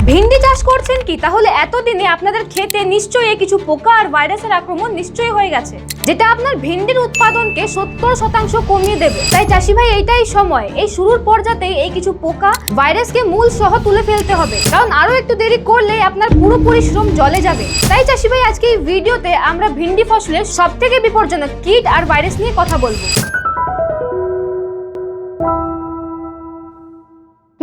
ভিন্ডি চাষ করছেন কি? তাহলে এতদিনে আপনাদের ক্ষেতে নিশ্চয়ই কিছু পোকা আর ভাইরাসের আক্রমণ নিশ্চয়ই হয়ে গেছে, যেটা আপনার ভিন্ডির উৎপাদনকে 70% কমিয়ে দেবে। তাই চাষি ভাই এইটাই সময়, এই শুরুর পর্যাতেই এই কিছু পোকা ভাইরাসকে মূল সহ তুলে ফেলতে হবে, কারণ আরো একটু দেরি করলে আপনার পুরো পরিশ্রম জলে যাবে। তাই চাষি ভাই আজকে এই ভিডিওতে আমরা ভিন্ডি ফসলের সবথেকে বিপজ্জনক কীট আর ভাইরাস নিয়ে কথা বলবো।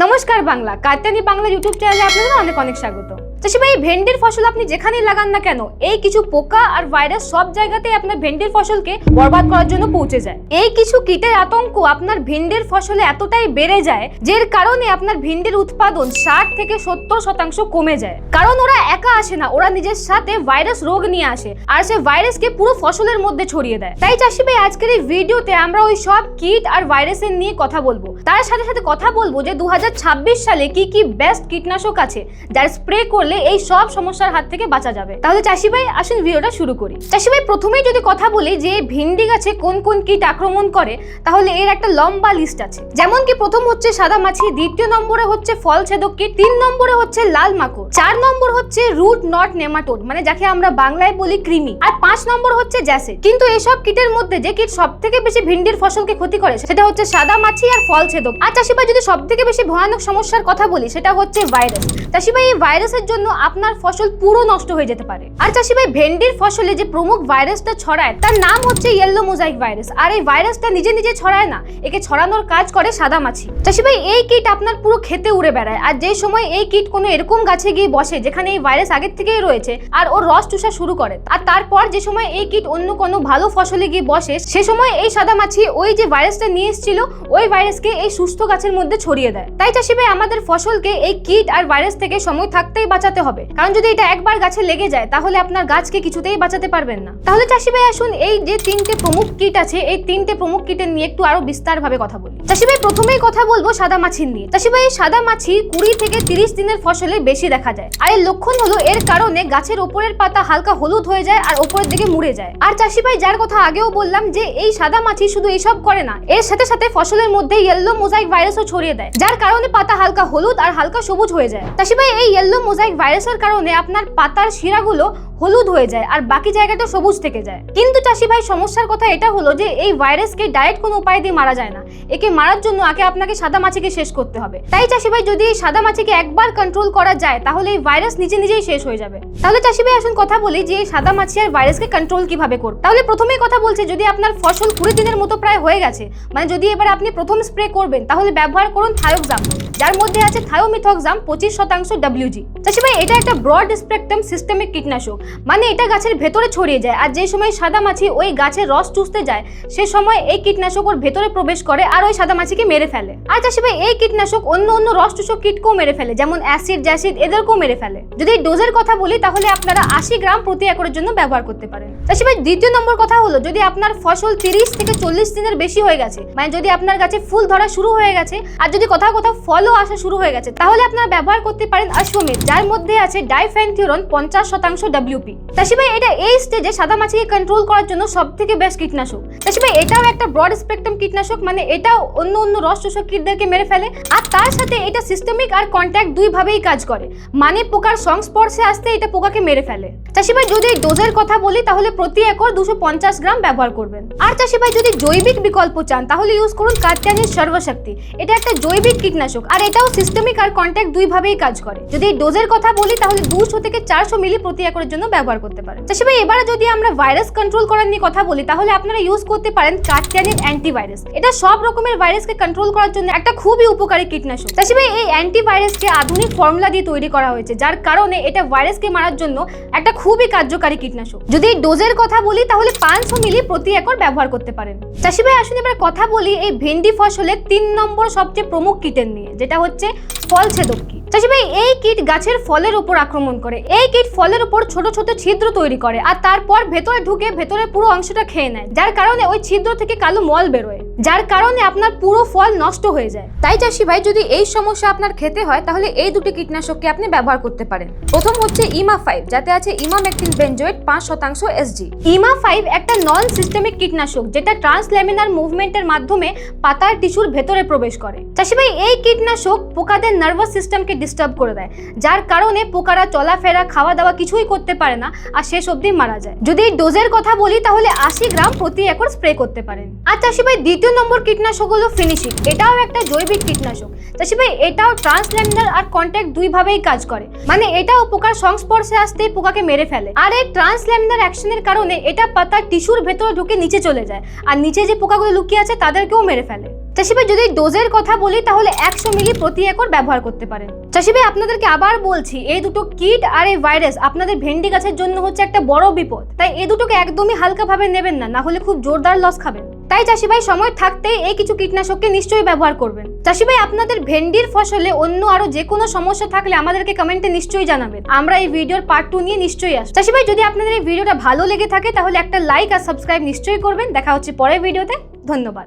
নমস্কার বাংলা, কাত্যায়নী বাংলা ইউটিউব চ্যানেলে আপনাদের অনেক অনেক স্বাগত। চাষি ভাই, ভেন্ডির ফসল আপনি যেখানেই লাগান না কেন, এই কিছু পোকা আর ভাইরাস সব জায়গাতেই আপনার ভেন্ডির ফসলকে বরবাদ করার জন্য পৌঁছে যায়। এই কিছু কীটের আতঙ্ক আপনার ভিন্ডির ফসলে এতটাই বেড়ে যায়, যের কারণে আপনার ভিন্ডির উৎপাদন 60 থেকে 70% কমে যায়। কারণ ওরা একা আসে না, ওরা নিজের সাথে ভাইরাস রোগ নিয়ে আসে আর সে ভাইরাসকে পুরো ফসলের মধ্যে ছড়িয়ে দেয়। তাই চাষি ভাই আজকের এই ভিডিওতে আমরা ওই সব কীট আর ভাইরাসের নিয়ে কথা বলবো। তার সাথে সাথে কথা বলবো যে 2026 সালে কি কি বেস্ট কীটনাশক আছে যার স্প্রে করলে এই সব সমস্যার হাত থেকে বাঁচা যাবে। তাহলে চাষি ভাই আসুন ভিডিওটা শুরু করি। চাষি ভাই প্রথমেই যদি কথা বলি যে ভিন্ডি গাছে কোন কোন কীট আক্রমণ করে, তাহলে এর একটা লম্বা লিস্ট আছে। যেমন কি প্রথম হচ্ছে সাদা মাছি, দ্বিতীয় নম্বরে হচ্ছে ফল ছেদক কীট, 3 নম্বরে হচ্ছে লাল মাকড়, 4 নম্বর হচ্ছে রুট নট নেমাটোড মানে যাকে আমরা বাংলায় বলি কৃমি, আর 5 নম্বর হচ্ছে জ্যাসিড। কিন্তু এইসব কীটের মধ্যে যে কীট সব থেকে বেশি ভিন্ডির ফসলকে ক্ষতি করে সেটা হচ্ছে সাদা মাছি আর ফল ছেদক। আর চাষি ভাই যদি সব থেকে বেশি ভয়ানক সমস্যার কথা বলি সেটা হচ্ছে ভাইরাস। চাষি ভাই এই ভাইরাসের জন্য আপনার ফসল পুরো নষ্ট হয়ে যেতে পারে। আর চাষি ভাই ভেন্ডির ফসলে যে প্রমুখ ভাইরাসটা ছড়ায় তার নাম হচ্ছে ইয়েলো মোজাইক ভাইরাস। আর এই ভাইরাসটা নিজে নিজে ছড়ায় না, একে ছড়ানোর কাজ করে সাদা মাছি। চাষি ভাই এই কীট আপনার পুরো খেতে উড়ে বেড়ায়, আর যে সময় এই কীট কোনো এরকম গাছে গিয়ে বসে যেখানে এই ভাইরাস আগের থেকেই রয়েছে আর ওর রস চুষা শুরু করে, আর তারপর যে সময় এই কীট অন্য কোনো ভালো ফসলে গিয়ে বসে সে সময় এই সাদা মাছি ওই যে ভাইরাসটা নিয়ে এসেছিল ওই ভাইরাসকে এই সুস্থ গাছের মধ্যে ছড়িয়ে দেয়। তাই চাষি ভাই আমাদের ফসলকে এই কীট আর ভাইরাস থেকে সময় থাকতেই বাঁচাতে হবে, কারণ যদি এটা একবার গাছে লেগে যায় তাহলে আপনার গাছকে কিছুতেই বাঁচাতে পারবেন না। তাহলে চাষি ভাই আসুন এই যে 3টে প্রমুখ কীট আছে এই 3টে প্রমুখ কীটের নিয়ে একটু আরো বিস্তারভাবে কথা বলি। চাষি ভাই প্রথমেই কথা বলবো সাদা মাছির নিয়ে। চাষি ভাই সাদা মাছি 20 থেকে 30 দিনের ফসলে বেশি দেখা যায়, আর এর লক্ষণ হলো এর কারণে গাছের ওপরের পাতা হালকা হলুদ হয়ে যায় আর ওপরের দিকে মুড়ে যায়। আর চাষি ভাই যার কথা আগেও বললাম যে এই সাদা মাছি শুধু এইসব করে না, এর সাথে সাথে ফসলের মধ্যে ইয়েলো মোজাইক ভাইরাসও ছড়িয়ে দেয়, যার কারণে পাতা হালকা হলুদ আর হালকা সবুজ হয়ে যায়। চাষি ভাই এই ইয়েলো মোজাইক ভাইরাসের কারণে আপনার পাতার শিরাগুলো হলুদ হয়ে যায় আর বাকি জায়গাটা সবুজ থেকে যায়। কিন্তু চাষি ভাই সমস্যার কথা এটা হলো যে এই ভাইরাসকে ডাইরেক্ট কোনো উপায় দিয়ে মারা যায় না, একে মারার জন্য আগে আপনাকে সাদা মাছিকে শেষ করতে হবে। তাই চাষি ভাই যদি এই সাদা মাছিকে একবার কন্ট্রোল করা যায় তাহলে এই ভাইরাস নিজে নিজেই শেষ হয়ে যাবে। তাহলে চাষি ভাই আসুন কথা বলি যে এই সাদা মাছি আর ভাইরাসকে কন্ট্রোল কিভাবে করব। তাহলে প্রথমেই কথা বলছি যদি আপনার ফসল 20 দিনের মতো প্রায় হয়ে গেছে, মানে যদি এবার আপনি প্রথম স্প্রে করবেন তাহলে ব্যবহার করুন থায়োক্সাম, যার মধ্যে আছে থায়োমিথক্সাম 25% WG। চাষি ভাই এটা একটা ব্রড স্পেকট্রাম সিস্টেমিক কীটনাশক, মানে এটা গাছের ভেতরে ছড়িয়ে যায়, আর যে সময় সাদা মাছি ওই গাছের রস চুষতে যায় সে সময় এই কীটনাশক ওর ভেতরে প্রবেশ করে আর ওই সাদা মাছিকে মেরে ফেলে। আর চাষি ভাই এই কীটনাশক অন্য অন্য রস চুষক কীটকেও মেরে ফেলে, যেমন অ্যাসিড, জ্যাসিড এদেরকেও মেরে ফেলে। যদি ডোজের কথা বলি তাহলে আপনারা 80 গ্রাম প্রতি একরের জন্য ব্যবহার করতে পারেন। চাষি ভাই দ্বিতীয় নম্বর কথা হলো যদি আপনার ফসল 30 থেকে 40 দিনের বেশি হয়ে গেছে, মানে যদি আপনার গাছে ফুল ধরা শুরু হয়ে গেছে আর যদি কোথাও কোথাও ফলও আসা শুরু হয়ে গেছে, তাহলে আপনারা ব্যবহার করতে পারেন অশ্বমেধ, যার মধ্যে আছে ডাইফেনথিউরন 50% WP। চাষি ভাই এটা এই স্টেজে সাদা মাছিকে কন্ট্রোল করার জন্য সবথেকে বেস্ট কীটনাশক। চাষি ভাই এটাও একটা ব্রড স্পেকট্রাম কীটনাশক, মানে এটাও অন্য অন্য রস চুষক কীটদেরকে মেরে ফেলে, আর তার সাথে এটা সিস্টেমিক আর কন্ট্যাক্ট দুই ভাবেই কাজ করে, মানে পোকার সংস্পর্শে আসতে এটা পোকাকে মেরে ফেলে। চাষি ভাই যদি ডোজের কথা বলি তাহলে প্রতি একর 250 গ্রাম ব্যবহার করবেন। আর চাষি ভাই যদি জৈবিক বিকল্প চান তাহলে ইউজ করুন কাত্যায়নীর সর্বশক্তি, এটা একটা জৈবিক কীটনাশক আর এটাও সিস্টেমিক আর কন্ট্যাক্ট দুই ভাবেই কাজ করে। যদি ডোজের কথা বলি তাহলে 200 থেকে 400 মিলি প্রতি একরের জন্য ব্যবহার করতে পারেন। চাষি ভাই এবারে যদি আমরা ভাইরাস কন্ট্রোল করার নিয়ে কথা বলি তাহলে আপনারা ইউজ করতে পারেন কাত্যায়নীর অ্যান্টিভাইরাস। এটা সব রকমের ভাইরাসকে কন্ট্রোল করার জন্য একটা খুবই উপকারী কীটনাশক। চাষি ভাই এই অ্যান্টিভাইরাসকে আধুনিক ফর্মুলা দিয়ে তৈরি করা হয়েছে, যার কারণে এটা ভাইরাসকে মারার জন্য একটা খুবই কার্যকারী কীটনাশক। যদি ডোজের কথা বলি তাহলে 500 মিলি প্রতি একর ব্যবহার করতে পারেন। চাষি ভাই আসুন এবার কথা বলি এই ভেন্ডি ফসলের 3 নম্বর সবচেয়ে প্রমুখ কীটের নিয়ে, যেটা হচ্ছে ফল ছেদক কীট। চাষি ভাই এই কীট গাছের ফলের উপর আক্রমণ করে। এই কীট ফলের উপর ছোট ছোট ছিদ্র তৈরি করে আর তারপর ভেতরে ঢুকে ভেতরে পুরো অংশটা খেয়ে নেয়, যার কারণে ওই ছিদ্র থেকে কালো মল বেরোয়, যার কারণে আপনার পুরো ফল নষ্ট হয়ে যায়। তাই চাষি ভাই যদি এই সমস্যা আপনার খেতে হয় তাহলে এই দুটি কীটনাশককে আপনি ব্যবহার করতে পারেন। প্রথম হচ্ছে ইমা-5, যাতে আছে ইমামেকটিন বেনজোয়েট 5% SG। ইমা-5 একটা নন সিস্টেমিক কীটনাশক যেটা ট্রান্সল্যামিনার মুভমেন্টের মাধ্যমে পাতার টিস্যুর ভেতরে প্রবেশ করে। চাষি ভাই এই কীটনাশক পোকাদের নার্ভাস সিস্টেমকে ডিস্টার্ব করে দেয়, যার কারণে পোকারা চলাফেরা, খাওয়া দাওয়া কিছুই করতে পারে না আর শেষ অবধি মারা যায়। যদি এই ডোজের কথা বলি তাহলে 80 গ্রাম প্রতি একর স্প্রে করতে পারেন। আর চাষি ভাই দ্বিতীয় নম্বর কীটনাশক হলো ফিনিশিং। এটাও একটা জৈবিক কীটনাশক। চাষি ভাই এটাও ট্রান্সল্যান্ডার আর কন্ট্যাক্ট দুইভাবেই কাজ করে, মানে এটাও পোকার সংস্পর্শে আসতেই পোকাকে মেরে ফেলে। আর এই ট্রান্সল্যান্ডার অ্যাকশনের কারণে এটা পাতার টিস্যুর ভেতরে ঢুকে নিচে চলে যায় আর নিচে যে পোকাগুলো লুকিয়ে আছে তাদেরকেও মেরে ফেলে। চাষি ভাই যদি ডোজের কথা বলি তাহলে 100 মিলি প্রতি একর ব্যবহার করতে পারেন। চাষি ভাই আপনাদেরকে আবার বলছি, এই দুটো কীট আর এই ভাইরাস আপনাদের ভেন্ডি গাছের জন্য হচ্ছে একটা বড় বিপদ। তাই এই দুটোকে একদমই হালকাভাবে নেবেন না, হলে খুব জোরদার লস খাবেন। তাই চাষি ভাই সময় থাকতেই এই কিছু কীটনাশককে নিশ্চয়ই ব্যবহার করবেন। চাষি ভাই আপনাদের ভেন্ডির ফসলে অন্য আরো যে কোনো সমস্যা থাকলে আমাদেরকে কমেন্টে নিশ্চয়ই জানাবেন, আমরা এই ভিডিওর পার্ট 2 নিয়ে নিশ্চয়ই আসবো। চাষি ভাই যদি আপনাদের এই ভিডিওটা ভালো লেগে থাকে তাহলে একটা লাইক আর সাবস্ক্রাইব নিশ্চয়ই করবেন। দেখা হচ্ছে পরের ভিডিওতে। ধন্যবাদ।